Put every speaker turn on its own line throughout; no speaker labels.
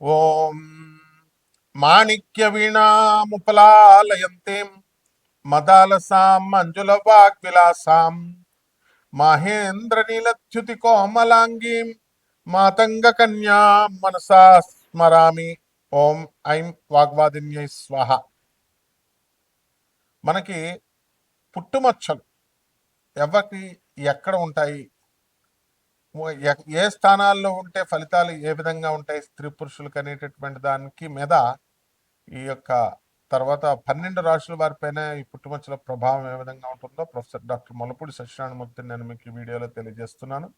ఓం మాణిక్య వీణాముపలాలయంతేం మదాలసాం మంజుల వాగ్విలాసాం మహేంద్ర నీలచ్యుతి కోమలాంగీం మాతంగ కన్యా మనసా స్మరామి. ఓం ఐం వాగ్వాదిన్యై స్వాహ. మనకి పుట్టుమచ్చలు ఎవరికి ఎక్కడ ఉంటాయి, ఏ స్థానాల్లో ఉంటే ఫలితాలు ఏ విధంగా ఉంటాయి స్త్రీ పురుషులకు అనేటటువంటి దానికి మీద ఈ యొక్క తర్వాత 12 రాశుల వారిపైన ఈ పుట్టుమచ్చల ప్రభావం ఏ విధంగా ఉంటుందో ప్రొఫెసర్ డాక్టర్ మొలపూడి సత్యనారాయణమూర్తిని నేను మీకు ఈ వీడియోలో తెలియజేస్తున్నాను.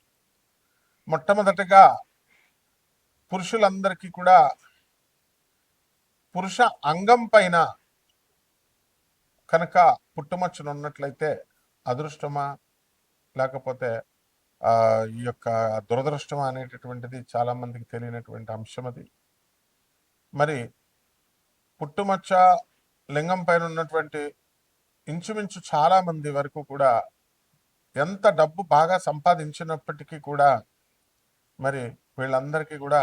మొట్టమొదటిగా పురుషులందరికీ కూడా పురుష అంగం పైన కనుక పుట్టుమచ్చలు ఉన్నట్లయితే అదృష్టమా లేకపోతే ఈ యొక్క దురదృష్టమా అనేటటువంటిది చాలా మందికి తెలియనటువంటి అంశం. అది మరి పుట్టుమచ్చ లింగం పైన ఉన్నటువంటి ఇంచుమించు చాలా మంది వరకు కూడా ఎంత డబ్బు బాగా సంపాదించినప్పటికీ కూడా మరి వీళ్ళందరికీ కూడా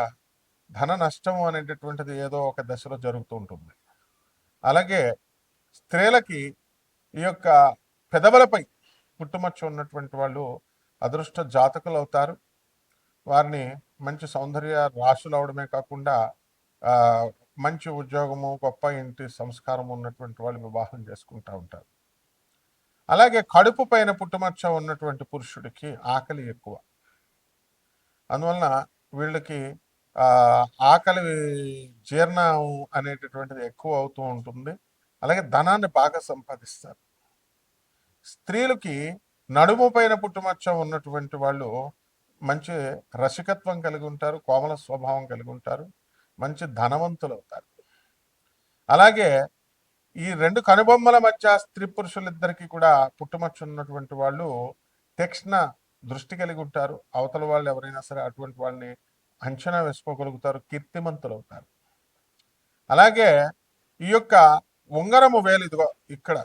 ధన నష్టం అనేటటువంటిది ఏదో ఒక దశలో జరుగుతూ ఉంటుంది. అలాగే స్త్రీలకి ఈ యొక్క పెదవులపై పుట్టుమచ్చ ఉన్నటువంటి వాళ్ళు అదృష్ట జాతకులు అవుతారు. వారిని మంచి సౌందర్య రాశులు అవడమే కాకుండా మంచి ఉద్యోగము, గొప్ప ఇంటి సంస్కారం ఉన్నటువంటి వాళ్ళు వివాహం చేసుకుంటూ ఉంటారు. అలాగే కడుపు పైన పుట్టుమచ్చ ఉన్నటువంటి పురుషుడికి ఆకలి ఎక్కువ. అందువలన వీళ్ళకి ఆకలి జీర్ణం అనేటటువంటిది ఎక్కువ అవుతూ ఉంటుంది. అలాగే ధనాన్ని బాగా సంపాదిస్తారు. స్త్రీలకి నడుము పైన పుట్టుమచ్చ ఉన్నటువంటి వాళ్ళు మంచి రసికత్వం కలిగి ఉంటారు, కోమల స్వభావం కలిగి ఉంటారు, మంచి ధనవంతులు అవుతారు. అలాగే ఈ రెండు కనుబొమ్మల మధ్య స్త్రీ పురుషులిద్దరికీ కూడా పుట్టుమచ్చ ఉన్నటువంటి వాళ్ళు తీక్ష్ణ దృష్టి కలిగి ఉంటారు. అవతల వాళ్ళు ఎవరైనా సరే అటువంటి వాళ్ళని అంచనా వేసుకోగలుగుతారు, కీర్తిమంతులు అవుతారు. అలాగే ఈ యొక్క ఉంగరము వేలు ఇదిగో ఇక్కడ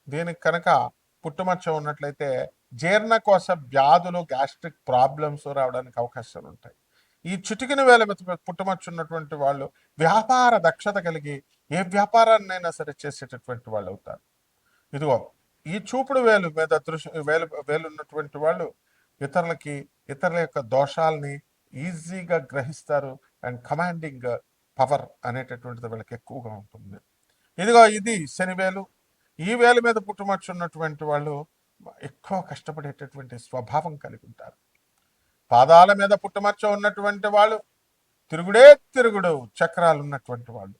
దీనికి కనుక పుట్టుమచ్చ ఉన్నట్లయితే జీర్ణకోశ వ్యాధులు, గ్యాస్ట్రిక్ ప్రాబ్లమ్స్ రావడానికి అవకాశాలు ఉంటాయి. ఈ చిటికిన వేల మీద పుట్టుమచ్చ ఉన్నటువంటి వాళ్ళు వ్యాపార దక్షత కలిగి ఏ వ్యాపారాన్నైనా సరే చేసేటటువంటి వాళ్ళు అవుతారు. ఇదిగో ఈ చూపుడు వేలు మీద వేలు ఉన్నటువంటి వాళ్ళు ఇతరుల యొక్క దోషాలని ఈజీగా గ్రహిస్తారు అండ్ కమాండింగ్ పవర్ అనేటటువంటిది వీళ్ళకి ఎక్కువగా ఉంటుంది. ఇదిగో ఇది శనివేలు. ఈ వేలు మీద పుట్టుమచ్చ ఉన్నటువంటి వాళ్ళు ఎక్కువ కష్టపడేటటువంటి స్వభావం కలిగి ఉంటారు. పాదాల మీద పుట్టుమచ్చ ఉన్నటువంటి వాళ్ళు తిరుగుడు చక్రాలు ఉన్నటువంటి వాళ్ళు.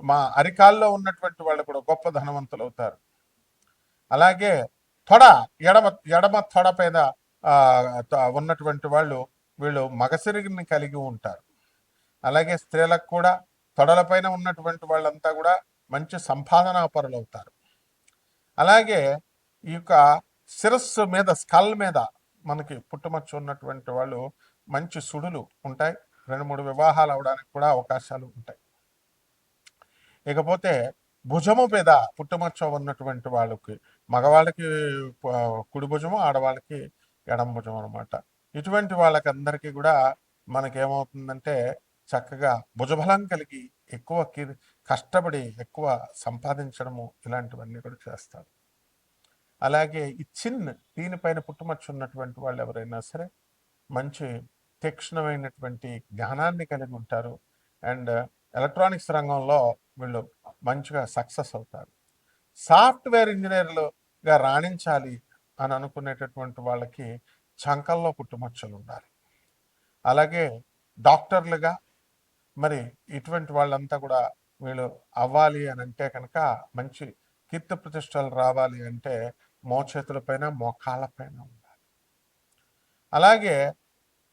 మా అరికాల్లో ఉన్నటువంటి వాళ్ళు కూడా గొప్ప ధనవంతులు అవుతారు. అలాగే ఎడమ తొడ పైన ఉన్నటువంటి వాళ్ళు వీళ్ళు మగసిరిని కలిగి ఉంటారు. అలాగే స్త్రీలకు కూడా తొడలపైన ఉన్నటువంటి వాళ్ళంతా కూడా మంచి సంపాదనా పరులు అవుతారు. అలాగే ఈ యొక్క శిరస్సు మీద, స్కల్ మీద మనకి పుట్టుమచ్చ ఉన్నటువంటి వాళ్ళు మంచి సుడులు ఉంటాయి. 2-3 వివాహాలు అవడానికి కూడా అవకాశాలు ఉంటాయి. ఇకపోతే భుజము మీద పుట్టుమచ్చ ఉన్నటువంటి వాళ్ళకి, మగవాళ్ళకి కుడి భుజము, ఆడవాళ్ళకి ఎడమ భుజం అనమాట. ఇటువంటి వాళ్ళకందరికీ కూడా మనకేమవుతుందంటే చక్కగా భుజబలం కలిగి ఎక్కువ కష్టపడి ఎక్కువ సంపాదించడము ఇలాంటివన్నీ కూడా చేస్తారు. అలాగే ఈ దీనిపైన పుట్టుమచ్చ ఉన్నటువంటి వాళ్ళు ఎవరైనా సరే మంచి తీక్ష్ణమైనటువంటి జ్ఞానాన్ని కలిగి ఉంటారు. అండ్ ఎలక్ట్రానిక్స్ రంగంలో వీళ్ళు మంచిగా సక్సెస్ అవుతారు. సాఫ్ట్వేర్ ఇంజనీర్లుగా రాణించాలి అని అనుకునేటటువంటి వాళ్ళకి చంకల్లో పుట్టుమచ్చలు ఉండాలి. అలాగే డాక్టర్లుగా మరి ఇటువంటి వాళ్ళంతా కూడా వీళ్ళు అవ్వాలి అని అంటే కనుక మంచి కీర్తి ప్రతిష్టలు రావాలి అంటే మోచేతులపైన, మోకాళ్ళపైన ఉండాలి. అలాగే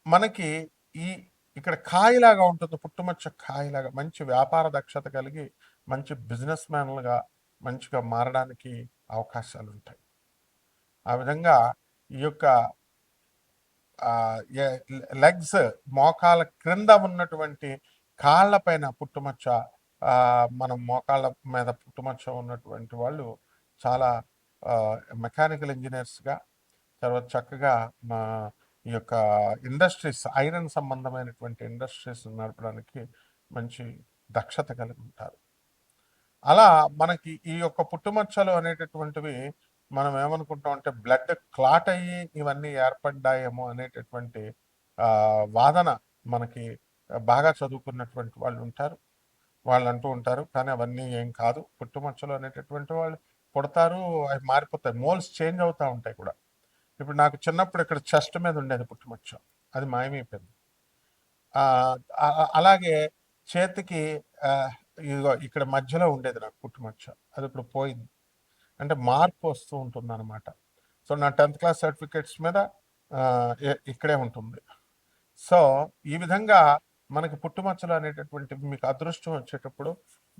మనకి ఇక్కడ కాయలాగా ఉంటుంది, పుట్టుమచ్చ కాయలాగా. మంచి వ్యాపార దక్షత కలిగి మంచి బిజినెస్ మ్యాన్లుగా మంచిగా మారడానికి అవకాశాలు ఉంటాయి. ఆ విధంగా ఈ యొక్క లెగ్స్, మోకాళ్ళ క్రింద ఉన్నటువంటి కాళ్ళపైన పుట్టుమచ్చ, మనం మోకాళ్ళ మీద పుట్టుమచ్చ ఉన్నటువంటి వాళ్ళు చాలా మెకానికల్ ఇంజనీర్స్గా, తర్వాత చక్కగా ఈ యొక్క ఇండస్ట్రీస్, ఐరన్ సంబంధమైనటువంటి ఇండస్ట్రీస్ నడపడానికి మంచి దక్షత కలిగి ఉంటారు. అలా మనకి ఈ యొక్క పుట్టుమచ్చలు అనేటటువంటివి మనం ఏమనుకుంటాం అంటే బ్లడ్ క్లాట్ అయ్యి ఇవన్నీ ఏర్పడ్డాయేమో అనేటటువంటి వాదన మనకి బాగా చదువుకున్నటువంటి వాళ్ళు ఉంటారు, వాళ్ళు అంటూ ఉంటారు. కానీ అవన్నీ ఏం కాదు. పుట్టుమచ్చలు అనేటటువంటి వాళ్ళు పుడతారు, అవి మారిపోతాయి, మోల్స్ చేంజ్ అవుతూ ఉంటాయి కూడా. ఇప్పుడు నాకు చిన్నప్పుడు ఇక్కడ చెస్ట్ మీద ఉండేది పుట్టుమచ్చ, అది మాయమైపోయింది. అలాగే చేతికి ఇదిగో ఇక్కడ మధ్యలో ఉండేది నాకు పుట్టుమచ్చ, అది ఇప్పుడు పోయింది. అంటే మార్పు వస్తూ ఉంటుంది అనమాట. సో నా 10th క్లాస్ సర్టిఫికేట్స్ మీద ఇక్కడే ఉంటుంది. సో ఈ విధంగా మనకి పుట్టుమచ్చలు అనేటటువంటివి మీకు అదృష్టం వచ్చేటప్పుడు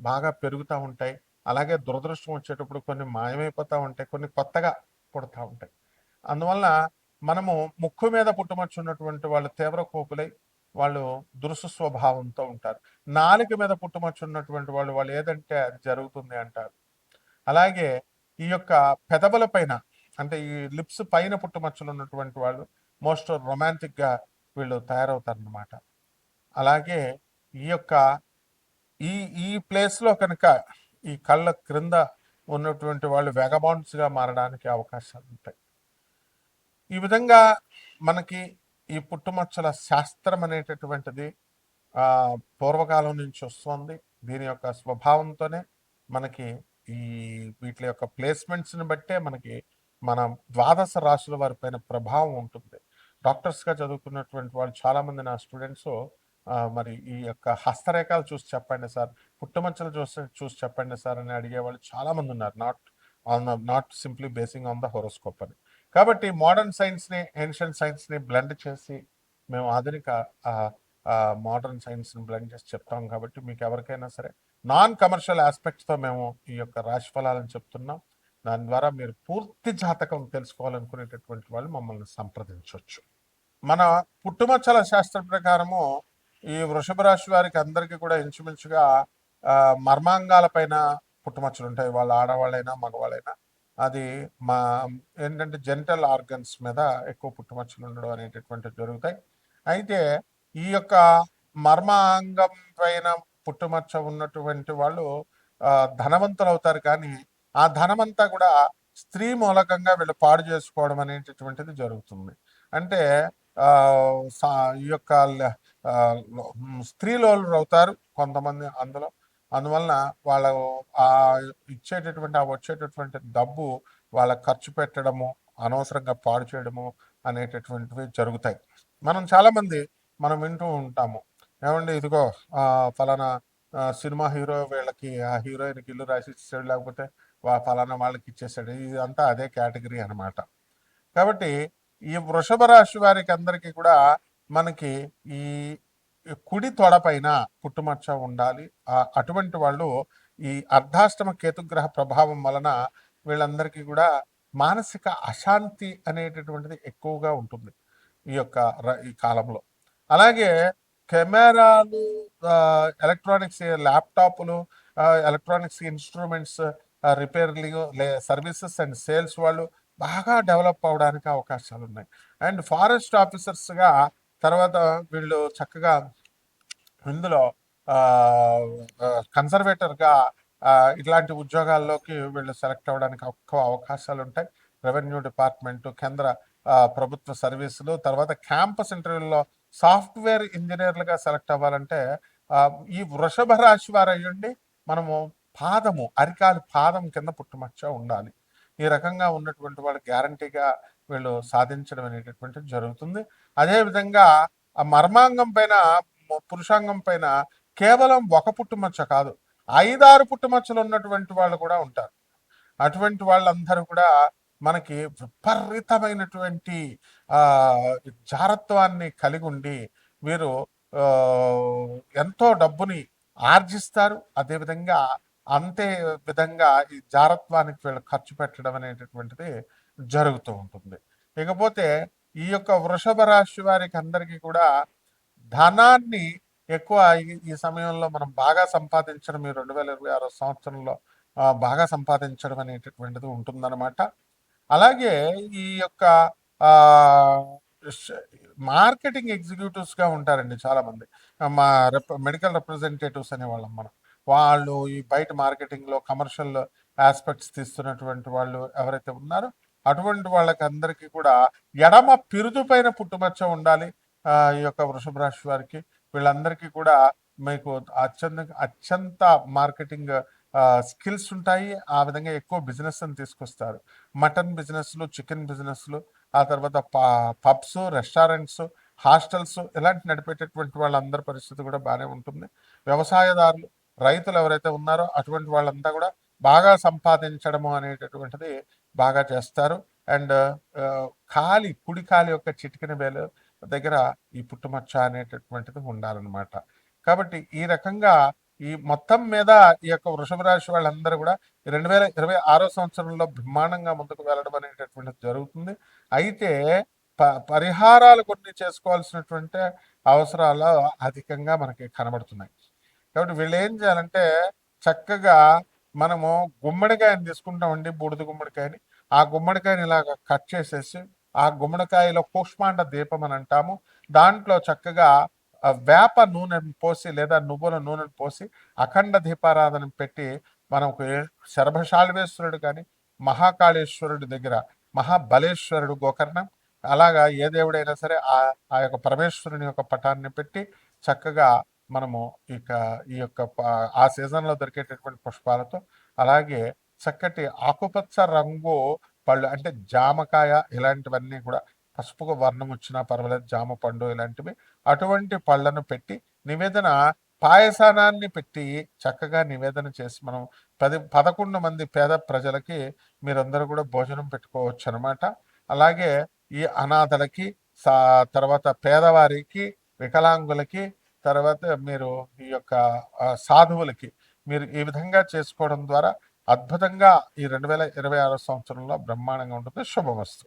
బాగా పెరుగుతూ ఉంటాయి, అలాగే దురదృష్టం వచ్చేటప్పుడు కొన్ని మాయమైపోతూ ఉంటాయి, కొన్ని కొత్తగా పుడతా ఉంటాయి. అందువల్ల మనము ముక్కు మీద పుట్టుమచ్చ ఉన్నటువంటి వాళ్ళు తీవ్ర కోపులై వాళ్ళు దురుసు స్వభావంతో ఉంటారు. నాలుక మీద పుట్టుమచ్చ ఉన్నటువంటి వాళ్ళు వాళ్ళు ఏదంటే అది జరుగుతుంది అంటారు. అలాగే ఈ యొక్క పెదవుల పైన అంటే ఈ లిప్స్ పైన పుట్టుమచ్చలు ఉన్నటువంటి వాళ్ళు మోస్ట్ రొమాంటిక్గా వీళ్ళు తయారవుతారన్నమాట. అలాగే ఈ యొక్క ఈ ఈ ప్లేస్లో కనుక ఈ కళ్ళ క్రింద ఉన్నటువంటి వాళ్ళు వెగబాండ్స్గా మారడానికి అవకాశాలు ఉంటాయి. ఈ విధంగా మనకి ఈ పుట్టుమచ్చల శాస్త్రం అనేటటువంటిది పూర్వకాలం నుంచి వస్తుంది. దీని యొక్క స్వభావంతోనే మనకి ఈ వీటి యొక్క ప్లేస్మెంట్స్ని బట్టే మనకి మన ద్వాదశ రాశుల వారి పైన ప్రభావం ఉంటుంది. డాక్టర్స్గా చదువుకున్నటువంటి వాళ్ళు చాలామంది నా స్టూడెంట్స్ మరి ఈ యొక్క హస్తరేఖలు చూసి చెప్పండి సార్, పుట్టుమచ్చలు చూసి చెప్పండి సార్ అని అడిగేవాళ్ళు చాలామంది ఉన్నారు. Not simply basing on the horoscope అని. కాబట్టి మోడర్న్ సైన్స్ని ఏన్షియంట్ సైన్స్ని బ్లెండ్ చేసి మేము ఆధునిక మోడర్న్ సైన్స్ని బ్లెండ్ చేసి చెప్తాం. కాబట్టి మీకు ఎవరికైనా సరే నాన్ కమర్షియల్ ఆస్పెక్ట్స్తో మేము ఈ యొక్క రాశి ఫలాలను చెప్తున్నాం. దాని ద్వారా మీరు పూర్తి జాతకం తెలుసుకోవాలనుకునేటటువంటి వాళ్ళు మమ్మల్ని సంప్రదించవచ్చు. మన పుట్టుమచ్చల శాస్త్ర ప్రకారము ఈ వృషభ రాశి వారికి అందరికీ కూడా ఇంచుమించుగా మర్మాంగాల పైన పుట్టుమచ్చలు ఉంటాయి. వాళ్ళు ఆడవాళ్ళైనా మగవాళ్ళైనా అది మా ఏంటంటే జెనిటల్ ఆర్గన్స్ మీద ఎక్కువ పుట్టుమచ్చలు ఉండడం అనేటటువంటివి జరుగుతాయి. అయితే ఈ యొక్క మర్మాంగం పైన పుట్టుమచ్చ ఉన్నటువంటి వాళ్ళు ధనవంతులు అవుతారు, కానీ ఆ ధనమంతా కూడా స్త్రీ మూలకంగా వీళ్ళు పాడు చేసుకోవడం అనేటటువంటిది జరుగుతుంది. అంటే ఈ యొక్క స్త్రీలోలు అవుతారు కొంతమంది అందులో. అందువలన వాళ్ళ ఆ వచ్చేటటువంటి డబ్బు వాళ్ళ ఖర్చు పెట్టడము, అనవసరంగా పాడు చేయడము అనేటటువంటివి జరుగుతాయి. మనం చాలామంది మనం వింటూ ఉంటాము, ఏమండి ఇదిగో ఫలానా సినిమా హీరో వీళ్ళకి ఆ హీరోయిన్కి ఇల్లు రాసి ఇచ్చేసాడు, లేకపోతే ఫలానా వాళ్ళకి ఇచ్చేసాడు, ఇదంతా అదే కేటగిరీ అనమాట. కాబట్టి ఈ వృషభ రాశి వారికి అందరికీ కూడా మనకి ఈ కుడి తొడపైన పుట్టుమచ్చ ఉండాలి. అటువంటి వాళ్ళు ఈ అర్ధాష్టమ కేతుగ్రహ ప్రభావం వలన వీళ్ళందరికీ కూడా మానసిక అశాంతి అనేటటువంటిది ఎక్కువగా ఉంటుంది ఈ కాలంలో. అలాగే కెమెరాలు, ఎలక్ట్రానిక్స్, ల్యాప్టాప్లు, ఎలక్ట్రానిక్స్ ఇన్స్ట్రుమెంట్స్ రిపేర్లు, సర్వీసెస్ అండ్ సేల్స్ వాళ్ళు బాగా డెవలప్ అవడానికి అవకాశాలు ఉన్నాయి. అండ్ ఫారెస్ట్ ఆఫీసర్స్గా తర్వాత వీళ్ళు చక్కగా ఇందులో కన్సర్వేటర్గా ఇట్లాంటి ఉద్యోగాల్లోకి వీళ్ళు సెలెక్ట్ అవ్వడానికి ఎక్కువ అవకాశాలు ఉంటాయి. రెవెన్యూ డిపార్ట్మెంట్, కేంద్ర ప్రభుత్వ సర్వీసులు, తర్వాత క్యాంపస్ ఇంటర్వ్యూల్లో సాఫ్ట్వేర్ ఇంజనీర్లుగా సెలెక్ట్ అవ్వాలంటే ఈ వృషభ రాశి వారు అయ్యండి మనము అరికాలి పాదం కింద పుట్టుమచ్చ ఉండాలి. ఈ రకంగా ఉన్నటువంటి వాళ్ళు గ్యారంటీగా వీళ్ళు సాధించడం అనేటటువంటిది జరుగుతుంది. అదేవిధంగా ఆ మర్మాంగం పైన, పురుషాంగం పైన కేవలం ఒక పుట్టుమచ్చ కాదు, 5-6 పుట్టుమచ్చలు ఉన్నటువంటి వాళ్ళు కూడా ఉంటారు. అటువంటి వాళ్ళందరూ కూడా మనకి విపరీతమైనటువంటి జారత్వాన్ని కలిగి ఉండి వీరు ఎంతో డబ్బుని ఆర్జిస్తారు. అదేవిధంగా అంతే విధంగా ఈ జారత్వానికి వీళ్ళు ఖర్చు పెట్టడం అనేటటువంటిది జరుగుతూ ఉంటుంది. ఇకపోతే ఈ యొక్క వృషభ రాశి వారికి అందరికీ కూడా ధనాన్ని ఎక్కువ ఈ సమయంలో మనం బాగా సంపాదించడం, ఈ 2026 సంవత్సరంలో బాగా సంపాదించడం అనేటటువంటిది ఉంటుందన్నమాట. అలాగే ఈ యొక్క ష మార్కెటింగ్ ఎగ్జిక్యూటివ్స్‌గా ఉంటారండి చాలామంది. మా మెడికల్ రిప్రజెంటేటివ్స్ అనేవాళ్ళం మనం. వాళ్ళు ఈ బయట మార్కెటింగ్‌లో కమర్షియల్ యాస్పెక్ట్స్ తీస్తున్నటువంటి వాళ్ళు ఎవరైతే ఉన్నారో, అటువంటి వాళ్ళకందరికీ కూడా ఎడమ పిరుదు పైన పుట్టుమచ్చ ఉండాలి. ఈ యొక్క వృషభ రాశి వారికి. వీళ్ళందరికీ కూడా మీకు అత్యంత మార్కెటింగ్ స్కిల్స్ ఉంటాయి. ఆ విధంగా ఎక్కువ బిజినెస్‌ని తీసుకొస్తారు. మటన్ బిజినెస్‌లు, చికెన్ బిజినెస్‌లు, ఆ తర్వాత పబ్స్, రెస్టారెంట్స్, హాస్టల్స్ ఇలాంటి నడిపేటటువంటి వాళ్ళందరి పరిస్థితి కూడా బాగానే ఉంటుంది. వ్యవసాయదారులు, రైతులు ఎవరైతే ఉన్నారో అటువంటి వాళ్ళంతా కూడా బాగా సంపాదించడము అనేటటువంటిది బాగా చేస్తారు. అండ్ కుడి కాలి యొక్క చిటికెన వేలు దగ్గర ఈ పుట్టుమచ్చ అనేటటువంటిది ఉండాలన్నమాట. కాబట్టి ఈ రకంగా ఈ మొత్తం మీద ఈ యొక్క వృషభ రాశి వాళ్ళందరూ కూడా 2026 సంవత్సరంలో బ్రహ్మాండంగా ముందుకు వెళ్ళడం అనేటటువంటిది జరుగుతుంది. అయితే పరిహారాలు కొన్ని చేసుకోవాల్సినటువంటి అవసరాలు అధికంగా మనకి కనబడుతున్నాయి. కాబట్టి వీళ్ళు ఏం చేయాలంటే చక్కగా మనము గుమ్మడికాయని తీసుకుంటామండి, బూడిద గుమ్మడికాయని. ఆ గుమ్మడికాయని ఇలాగ కట్ చేసేసి ఆ గుమ్మడికాయలో కూష్మాండ దీపం అని అంటాము. దాంట్లో చక్కగా వేప నూనెను పోసి లేదా నువ్వుల నూనెను పోసి అఖండ దీపారాధన పెట్టి మనకు శరభశాల్వేశ్వరుడు కానీ, మహాకాళేశ్వరుడి దగ్గర మహాబలేశ్వరుడు గోకర్ణం అలాగా ఏ దేవుడైనా సరే ఆ యొక్క పరమేశ్వరుని యొక్క పటాన్ని పెట్టి చక్కగా మనము ఇక ఈ యొక్క ఆ సీజన్లో దొరికేటటువంటి పుష్పాలతో అలాగే చక్కటి ఆకుపచ్చ రంగు పళ్ళు అంటే జామకాయ ఇలాంటివన్నీ కూడా పసుపు వర్ణం వచ్చినా పర్వాలేదు, జామ పండు ఇలాంటివి అటువంటి పళ్ళను పెట్టి నివేదన పాయసానాన్ని పెట్టి చక్కగా నివేదన చేసి మనం 11 మంది పేద ప్రజలకి మీరందరూ కూడా భోజనం పెట్టుకోవచ్చు అనమాట. అలాగే ఈ అనాథలకి తర్వాత పేదవారికి, వికలాంగులకి, తర్వాత మీరు ఈ యొక్క సాధువులకి మీరు ఈ విధంగా చేసుకోవడం ద్వారా అద్భుతంగా ఈ 2026 సంవత్సరంలో బ్రహ్మాండంగా ఉంటుంది. శుభమస్తు.